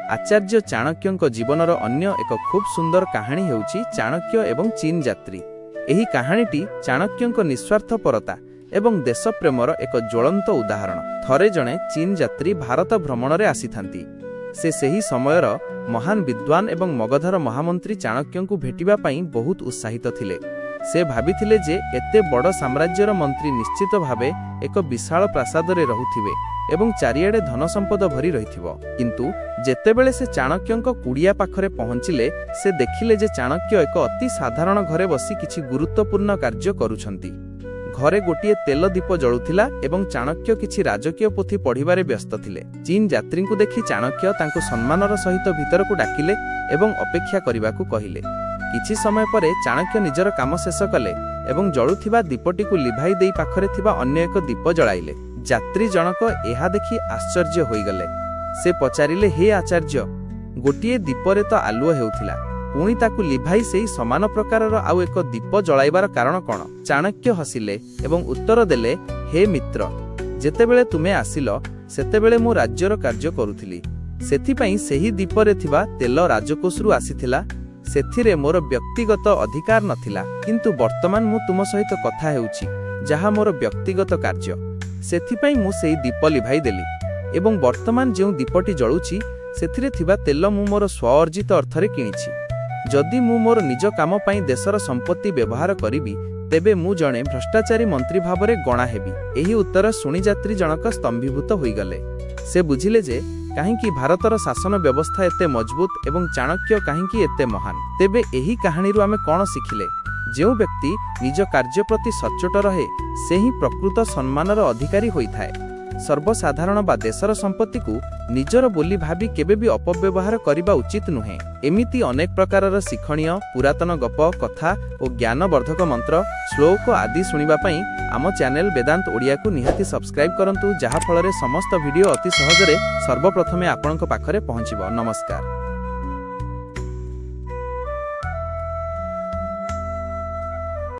आचार्य चाणक्यଙ୍କ जीवनर अन्य एक खूब सुंदर कहानी हेउची चाणक्य एवं चीन यात्री। एही कहानीटी चाणक्यଙ୍କ निस्वार्थपरता एवं देशप्रेमर एक ज्वलंत उदाहरण। थरे जणे चीन यात्री भारत भ्रमण रे आसीथांती। से सही समयर महान विद्वान एवं मगधर महामंत्री चाणक्यଙ୍କୁ भेटिबा पई बहुत उत्साहित थिले। से भाबिथिले जे एते बड़ साम्राज्यर मंत्री निश्चित भावे एक विशाल प्रासाद रे रहुथिबे एवं चारियाडे धन संपद भरी रहिथिबो। किंतु जेतेबेले से चाणक्यଙ୍କ कुड़िया पाखरे पहुंचिले से देखिले जे चाणक्य एक अति साधारण घरे बसी किछि गुरुत्वपूर्ण कार्य करूछंती। घरे गोटिए तेल दीप जळुथिला एवं चाणक्य किछि राजकीय पोथी पढ़िबारे व्यस्त थिले। चीन यात्रीଙ୍କୁ देखि चाणक्य तांको सम्मानर सहित भीतरकु डाकिले एवं अपेक्षा करिबाकु कहिले। किछि समय परे चाणक्य निजर काम शेष कले एवं जळुथिबा दीपटीकु लिभाई देई पाखरे थिबा अन्य एक दीप जळाइले। यात्री जनक एहा देखि आश्चर्य होइगले। से पचारिले, हे आचार्य, गोटिए दीपरे तो आलुओ हेउथिला, पुणी ताकु लिभाई सेही समान प्रकारर आउ एक दीप जळाइबार कारण कोन? चाणक्य हसिले एवं उत्तर देले, हे मित्र, जेतेबेले तुमे आसिलो सेतेबेले मो राज्यर कार्य करूथिली। सेथिपई सेही दीपरे थिबा तेल राजकोषरु आसीथिला। सेथिरे मोर व्यक्तिगत अधिकार नथिला, किंतु वर्तमान मु तुम सहित कथा हेउछि जहा मोर व्यक्तिगत कार्य। सेथिपई मु सेही दीप लिभाई देली एवं वर्तमान जेउ दीपटी जळुछि सेथिरे थिबा तेल मु मोर स्वअर्जित अर्थरे किनिछि। जदि मु मोर निज काम पई देशर संपत्ति व्यवहार करिबि तेबे मु जणे भ्रष्टाचारी मंत्री भावरे गणा हेबि। एही उत्तर सुनी यात्री जनक स्तंभीभूत होइगले। से बुझिले जे काहेकि भारतर शासन व्यवस्था एते मजबूत एवं चाणक्य काहेकि एते महान। तेबे एही कहानीरु आमे कोन शिखिले? जो व्यक्ति निज कार्य प्रति सच्चोट रहे से ही प्रकृत सम्मानर अधिकारी होइथाए। सर्वसाधारण बा देशर संपत्ति को निजर बोली भाबी केबे भी अपव्यवहार करिबा उचित नुहे। एमिति अनेक प्रकारर शिक्षणीय पुरातन गप, कथा और ज्ञानवर्धक मंत्र, श्लोक आदि सुनिबा पई आम चैनल वेदांत ओडिया को निहाती सब्सक्राइब करंतु, जहा फଳରେ समस्त वीडियो अति सहजरे सर्वप्रथमे आपनक पाखरे पहुंचिबो। नमस्कार।